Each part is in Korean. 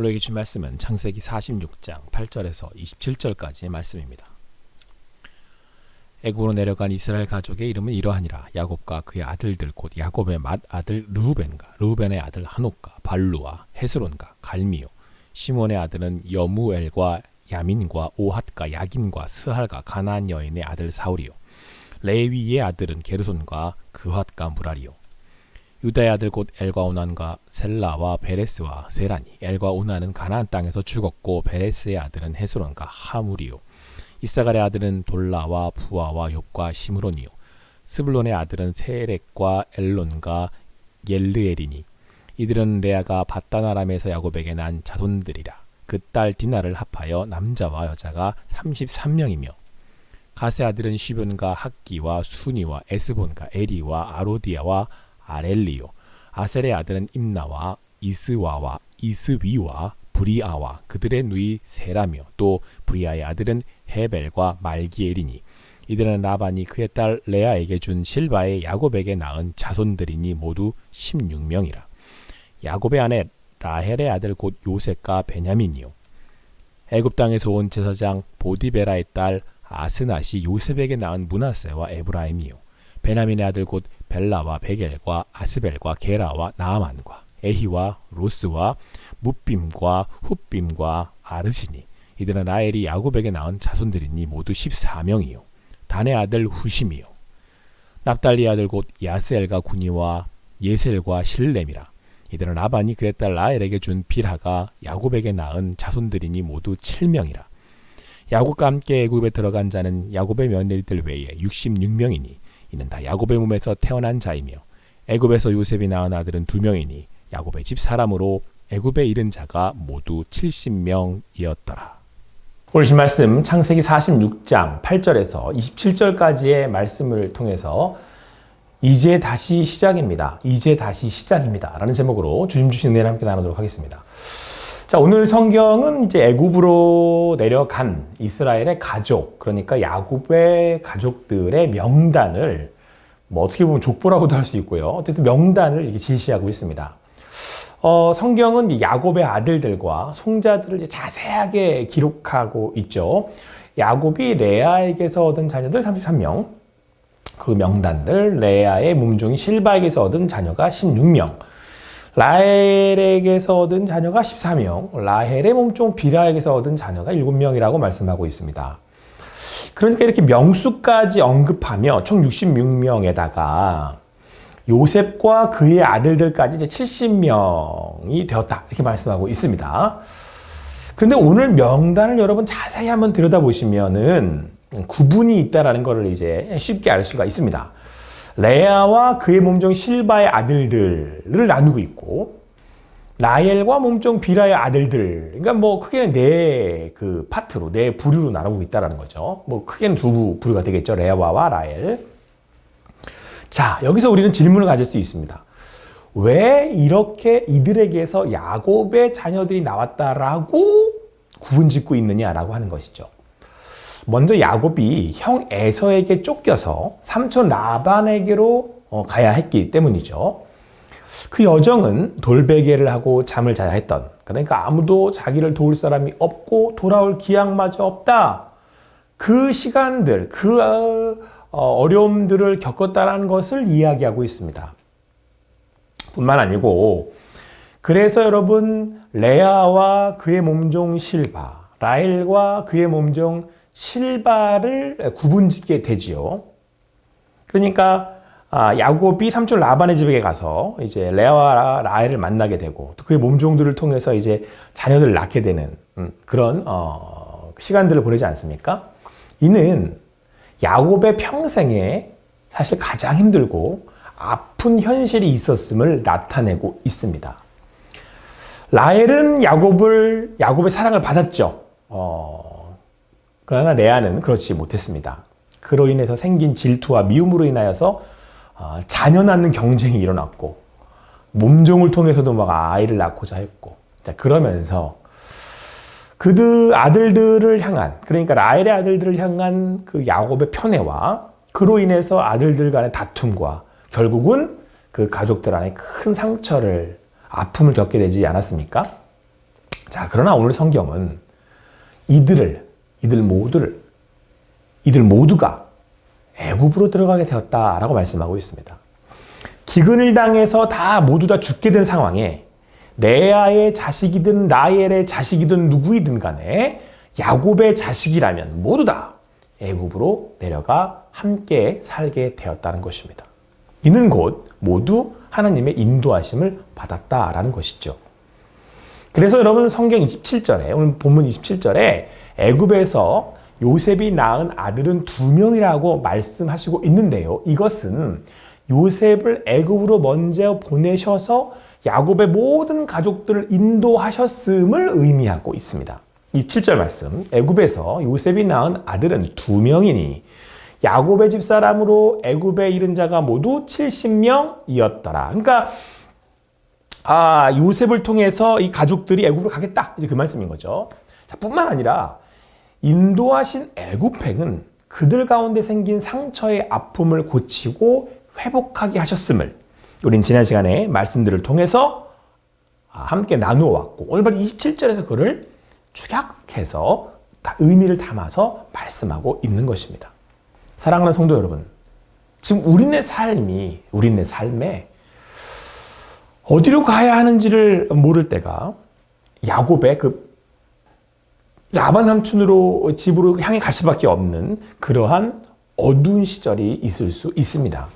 오늘 주신 말씀은 창세기 46장 8절에서 27절까지의 말씀입니다. 애굽으로 내려간 이스라엘 가족의 이름은 이러하니라. 야곱과 그의 아들들 곧 야곱의 맏아들 르우벤의 아들 하녹과 발루와 헤스론과 갈미요, 시몬의 아들은 여무엘과 야민과 오핫과 야긴과 스할과 가나안 여인의 아들 사울이요, 레위의 아들은 게르손과 그핫과 무라리요, 유다의 아들 곧 엘과 오난과 셀라와 베레스와 세라니. 엘과 오난은 가나안 땅에서 죽었고 베레스의 아들은 헤스론과 하물이요, 이사갈의 아들은 돌라와 부아와 욥과 시므론이요, 스불론의 아들은 세렉과 엘론과 옐르엘이니. 이들은 레아가 밧단 아람에서 야곱에게 난 자손들이라. 그 딸 디나를 합하여 남자와 여자가 33명이며 가세 아들은 시뷴과 학기와 수니와 에스본과 에리와 아로디아와 아렐리요, 아셀의 아들은 임나와 이스와와 이스위와 브리아와 그들의 누이 세라며, 또 브리아의 아들은 헤벨과 말기엘이니. 이들은 라반이 그의 딸 레아에게 준 실바의 야곱에게 낳은 자손들이니 모두 16명이라. 야곱의 아내 라헬의 아들 곧 요셉과 베냐민이요, 애굽 땅에서 온 제사장 보디베라의 딸 아스낫이 요셉에게 낳은 므낫세와 에브라임이요, 베냐민의 아들 곧 벨라와 베겔과 아스벨과 게라와 나아만과 에히와 로스와 뭇빔과 훗빔과 아르시니. 이들은 라헬이 야곱에게 낳은 자손들이니 모두 14명이요, 단의 아들 후심이요, 납달리의 아들 곧 야스엘과 구니와 예셀과 실렘이라. 이들은 라반이 그의 딸 라헬에게 준 빌하가 야곱에게 낳은 자손들이니 모두 7명이라. 야곱과 함께 애굽에 들어간 자는 야곱의 며느리들 외에 66명이니 이는 다 야곱의 몸에서 태어난 자이며, 애굽에서 요셉이 낳은 아들은 2명이니 야곱의 집 사람으로 애굽에 이른 자가 모두 70명이었더라. 오늘 신 말씀 창세기 46장 8절에서 27절까지의 말씀을 통해서 이제 다시 시작입니다. 이제 다시 시작입니다. 라는 제목으로 주님 주신 은혜를 함께 나누도록 하겠습니다. 자, 오늘 성경은 이제 애굽으로 내려간 이스라엘의 가족, 그러니까 야곱의 가족들의 명단을 어떻게 보면 족보라고도 할 수 있고요. 어쨌든 명단을 이렇게 제시하고 있습니다. 성경은 야곱의 아들들과 송자들을 이제 자세하게 기록하고 있죠. 야곱이 레아에게서 얻은 자녀들 33명, 그 명단들, 레아의 몸종인 실바에게서 얻은 자녀가 16명, 라헬에게서 얻은 자녀가 14명, 라헬의 몸종 비라에게서 얻은 자녀가 7명이라고 말씀하고 있습니다. 그러니까 이렇게 명수까지 언급하며 총 66명에다가 요셉과 그의 아들들까지 이제 70명이 되었다, 이렇게 말씀하고 있습니다. 그런데 오늘 명단을 여러분 자세히 한번 들여다보시면은 구분이 있다라는 것을 이제 쉽게 알 수가 있습니다. 레아와 그의 몸종 실바의 아들들을 나누고 있고, 라헬과 몸종 비라의 아들들, 그러니까 뭐 크게는 네 파트로, 네 부류로 나누고 있다라는 거죠. 뭐 크게는 두 부류가 되겠죠. 레아와 라헬. 자, 여기서 우리는 질문을 가질 수 있습니다. 왜 이렇게 이들에게서 야곱의 자녀들이 나왔다라고 구분 짓고 있느냐라고 하는 것이죠. 먼저 야곱이 형 에서에게 쫓겨서 삼촌 라반에게로 가야 했기 때문이죠. 그 여정은 돌베개를 하고 잠을 자야 했던, 그러니까 아무도 자기를 도울 사람이 없고 돌아올 기약마저 없다, 그 시간들, 그 어려움들을 겪었다는 것을 이야기하고 있습니다. 뿐만 아니고, 그래서 여러분 레아와 그의 몸종 실바, 라헬과 그의 몸종 실바를 구분짓게 되지요. 그러니까 야곱이 삼촌 라반의 집에 가서 이제 레아와 라헬을 만나게 되고, 또 그의 몸종들을 통해서 이제 자녀들을 낳게 되는 그런 시간들을 보내지 않습니까? 이는 야곱의 평생에 사실 가장 힘들고 아픈 현실이 있었음을 나타내고 있습니다. 라헬은 야곱의 사랑을 받았죠. 그러나 레아는 그렇지 못했습니다. 그로 인해서 생긴 질투와 미움으로 인하여서 자녀 낳는 경쟁이 일어났고, 몸종을 통해서도 막 아이를 낳고자 했고, 자, 그러면서 그들 아들들을 향한, 그러니까 라헬의 아들들을 향한 그 야곱의 편애와 그로 인해서 아들들 간의 다툼과 결국은 그 가족들 안에 큰 상처를, 아픔을 겪게 되지 않았습니까? 자, 그러나 오늘 성경은 이들 모두가 애굽으로 들어가게 되었다라고 말씀하고 있습니다. 기근을 당해서 모두 다 죽게 된 상황에 레아의 자식이든 라헬의 자식이든 누구이든 간에 야곱의 자식이라면 모두 다 애굽으로 내려가 함께 살게 되었다는 것입니다. 이는 곧 모두 하나님의 인도하심을 받았다라는 것이죠. 그래서 여러분 성경 27절에 오늘 본문 27절에 애굽에서 요셉이 낳은 아들은 2명이라고 말씀하시고 있는데요. 이것은 요셉을 애굽으로 먼저 보내셔서 야곱의 모든 가족들을 인도하셨음을 의미하고 있습니다. 이 7절 말씀, 애굽에서 요셉이 낳은 아들은 2명이니 야곱의 집사람으로 애굽에 이른 자가 모두 70명이었더라. 그러니까 요셉을 통해서 이 가족들이 애굽으로 가겠다. 이제 그 말씀인 거죠. 자, 뿐만 아니라 인도하신 애굽행은 그들 가운데 생긴 상처의 아픔을 고치고 회복하게 하셨음을 우린 지난 시간에 말씀들을 통해서 함께 나누어 왔고 오늘 바로 27절에서 그를 축약해서 의미를 담아서 말씀하고 있는 것입니다. 사랑하는 성도 여러분, 지금 우리네 삶에 어디로 가야 하는지를 모를 때가 야곱의 그 라반 삼촌으로 집으로 향해 갈 수밖에 없는 그러한 어두운 시절이 있을 수 있습니다.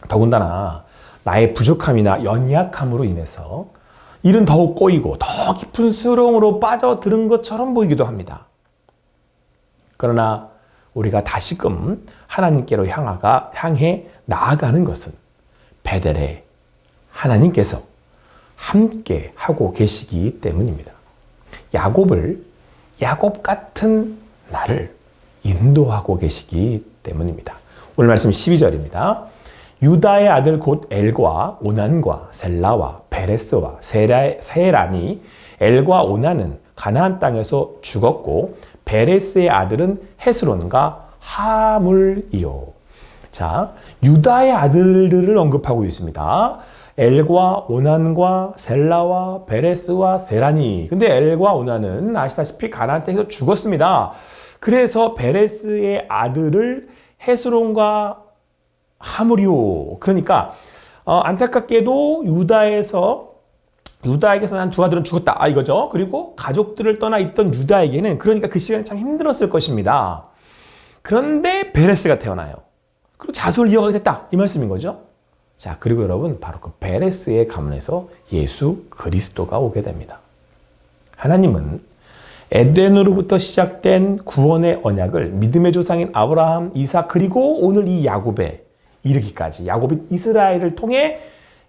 더군다나 나의 부족함이나 연약함으로 인해서 일은 더욱 꼬이고 더 깊은 수렁으로 빠져드는 것처럼 보이기도 합니다. 그러나 우리가 다시금 하나님께로 향해 나아가는 것은 베델에 하나님께서 함께 하고 계시기 때문입니다. 야곱 같은 나를 인도하고 계시기 때문입니다. 오늘 말씀 12절입니다. 유다의 아들 곧 엘과 오난과 셀라와 베레스와 세란이 엘과 오난은 가나안 땅에서 죽었고 베레스의 아들은 헤스론과 하물이요. 자, 유다의 아들들을 언급하고 있습니다. 엘과 오난과 셀라와 베레스와 세란이. 근데 엘과 오난은 아시다시피 가나안 땅에서 죽었습니다. 그래서 베레스의 아들을 헤스론과 하물이요. 그러니까 안타깝게도 유다에게서 난 두 아들은 죽었다. 이거죠. 그리고 가족들을 떠나 있던 유다에게는 그러니까 그 시간이 참 힘들었을 것입니다. 그런데 베레스가 태어나요. 그리고 자손을 이어가게 됐다. 이 말씀인 거죠. 자, 그리고 여러분 바로 그 베레스의 가문에서 예수 그리스도가 오게 됩니다. 하나님은 에덴으로부터 시작된 구원의 언약을 믿음의 조상인 아브라함, 이삭 그리고 오늘 이 야곱에 이르기까지 야곱인 이스라엘을 통해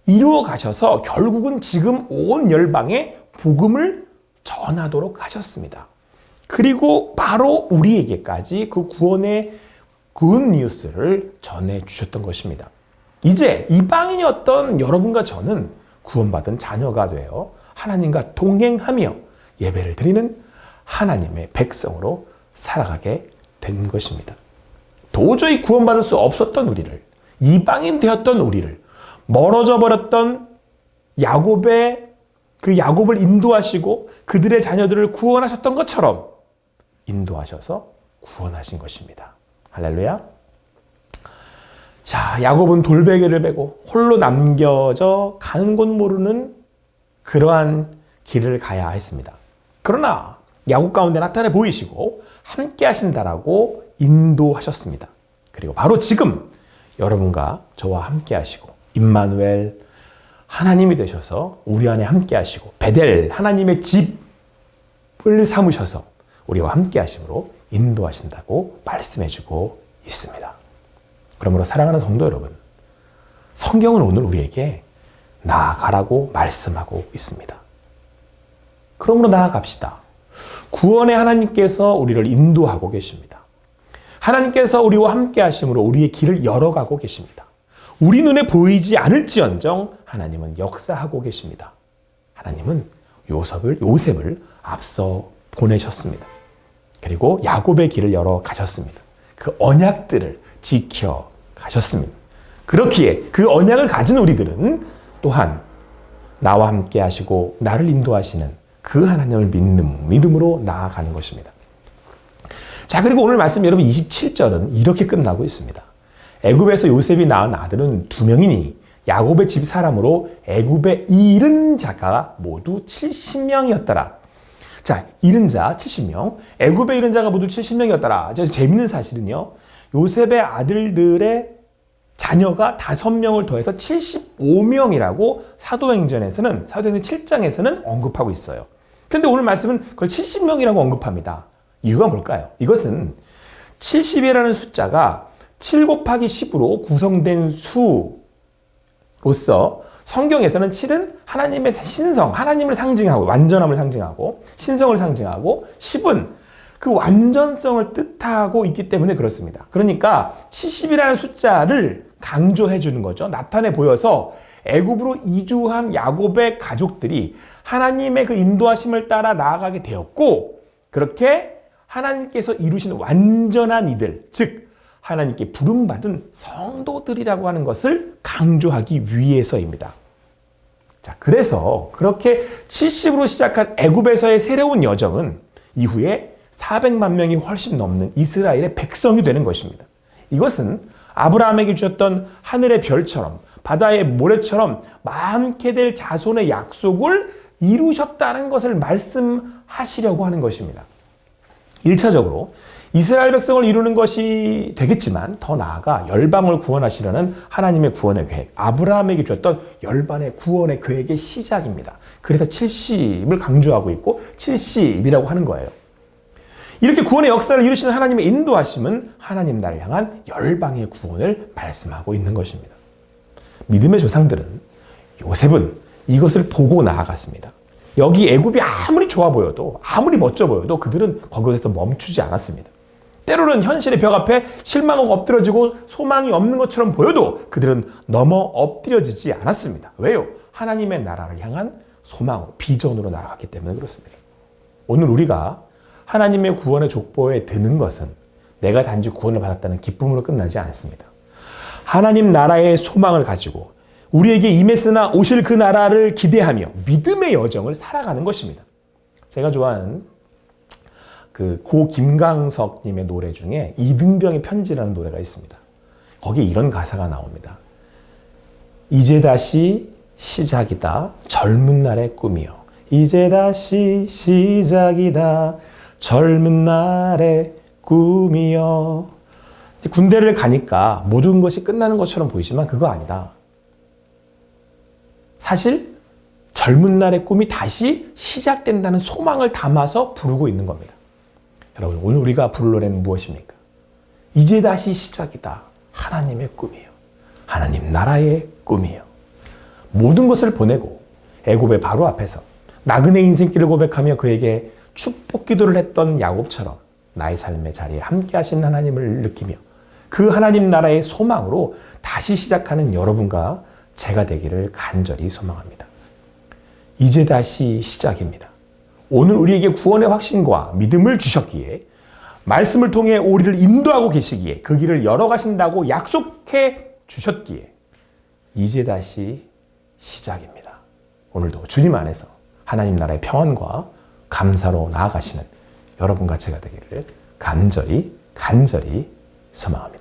이루어 가셔서 결국은 지금 온 열방에 복음을 전하도록 하셨습니다. 그리고 바로 우리에게까지 그 구원의 굿뉴스를 전해주셨던 것입니다. 이제 이방인이었던 여러분과 저는 구원받은 자녀가 되어 하나님과 동행하며 예배를 드리는 하나님의 백성으로 살아가게 된 것입니다. 도저히 구원받을 수 없었던 우리를, 이방인 되었던 우리를, 멀어져 버렸던 야곱을 인도하시고 그들의 자녀들을 구원하셨던 것처럼 인도하셔서 구원하신 것입니다. 할렐루야. 자, 야곱은 돌베개를 메고 홀로 남겨져 가는 곳 모르는 그러한 길을 가야 했습니다. 그러나 야곱 가운데 나타내 보이시고 함께 하신다라고 인도하셨습니다. 그리고 바로 지금 여러분과 저와 함께 하시고 임마누엘 하나님이 되셔서 우리 안에 함께 하시고 베델 하나님의 집을 삼으셔서 우리와 함께 하심으로 인도하신다고 말씀해주고 있습니다. 그러므로 사랑하는 성도 여러분, 성경은 오늘 우리에게 나아가라고 말씀하고 있습니다. 그러므로 나아갑시다. 구원의 하나님께서 우리를 인도하고 계십니다. 하나님께서 우리와 함께 하심으로 우리의 길을 열어가고 계십니다. 우리 눈에 보이지 않을지언정 하나님은 역사하고 계십니다. 하나님은 요셉을 앞서 보내셨습니다. 그리고 야곱의 길을 열어 가셨습니다. 그 언약들을 지켜 가셨습니다. 그렇기에 그 언약을 가진 우리들은 또한 나와 함께 하시고 나를 인도하시는 그 하나님을 믿는 믿음으로 나아가는 것입니다. 자, 그리고 오늘 말씀 여러분 27절은 이렇게 끝나고 있습니다. 애굽에서 요셉이 낳은 아들은 2명이니 야곱의 집 사람으로 애굽에 잃은 자가 모두 70명이었더라. 자, 잃은 자 70명, 애굽에 잃은 자가 모두 70명이었더라. 재밌는 사실은요, 요셉의 아들들의 자녀가 5명을 더해서 75명이라고 사도행전 7장에서는 언급하고 있어요. 그런데 오늘 말씀은 그걸 70명이라고 언급합니다. 이유가 뭘까요? 이것은 70이라는 숫자가 7 곱하기 10으로 구성된 수로서 성경에서는 7은 하나님의 신성, 하나님을 상징하고 완전함을 상징하고 신성을 상징하고 10은 그 완전성을 뜻하고 있기 때문에 그렇습니다. 그러니까 70이라는 숫자를 강조해 주는 거죠. 나타내 보여서 애굽으로 이주한 야곱의 가족들이 하나님의 그 인도하심을 따라 나아가게 되었고, 그렇게 하나님께서 이루신 완전한 이들, 즉 하나님께 부름받은 성도들이라고 하는 것을 강조하기 위해서입니다. 자, 그래서 그렇게 70으로 시작한 애굽에서의 새로운 여정은 이후에 400만 명이 훨씬 넘는 이스라엘의 백성이 되는 것입니다. 이것은 아브라함에게 주셨던 하늘의 별처럼 바다의 모래처럼 많게 될 자손의 약속을 이루셨다는 것을 말씀하시려고 하는 것입니다. 1차적으로 이스라엘 백성을 이루는 것이 되겠지만 더 나아가 열방을 구원하시려는 하나님의 구원의 계획, 아브라함에게 주었던 열방의 구원의 계획의 시작입니다. 그래서 70을 강조하고 있고 70이라고 하는 거예요. 이렇게 구원의 역사를 이루시는 하나님의 인도하심은 하나님 나라를 향한 열방의 구원을 말씀하고 있는 것입니다. 믿음의 조상들은, 요셉은 이것을 보고 나아갔습니다. 여기 애굽이 아무리 좋아 보여도, 아무리 멋져 보여도 그들은 거기서 멈추지 않았습니다. 때로는 현실의 벽 앞에 실망하고 엎드려지고 소망이 없는 것처럼 보여도 그들은 넘어 엎드려지지 않았습니다. 왜요? 하나님의 나라를 향한 소망으로, 비전으로 나아갔기 때문에 그렇습니다. 오늘 우리가 하나님의 구원의 족보에 드는 것은 내가 단지 구원을 받았다는 기쁨으로 끝나지 않습니다. 하나님 나라의 소망을 가지고 우리에게 임했으나 오실 그 나라를 기대하며 믿음의 여정을 살아가는 것입니다. 제가 좋아하는 그 고 김강석님의 노래 중에 이등병의 편지라는 노래가 있습니다. 거기에 이런 가사가 나옵니다. 이제 다시 시작이다 젊은 날의 꿈이여. 이제 다시 시작이다 젊은 날의 꿈이여. 군대를 가니까 모든 것이 끝나는 것처럼 보이지만 그거 아니다. 사실 젊은 날의 꿈이 다시 시작된다는 소망을 담아서 부르고 있는 겁니다. 여러분, 오늘 우리가 부를 노래는 무엇입니까? 이제 다시 시작이다. 하나님의 꿈이요. 하나님 나라의 꿈이요. 모든 것을 보내고 애굽의 바로 앞에서 나그네 인생길을 고백하며 그에게 축복 기도를 했던 야곱처럼 나의 삶의 자리에 함께 하신 하나님을 느끼며 그 하나님 나라의 소망으로 다시 시작하는 여러분과 제가 되기를 간절히 소망합니다. 이제 다시 시작입니다. 오늘 우리에게 구원의 확신과 믿음을 주셨기에, 말씀을 통해 우리를 인도하고 계시기에, 그 길을 열어가신다고 약속해 주셨기에 이제 다시 시작입니다. 오늘도 주님 안에서 하나님 나라의 평안과 감사로 나아가시는 여러분과 제가 되기를 간절히 소망합니다.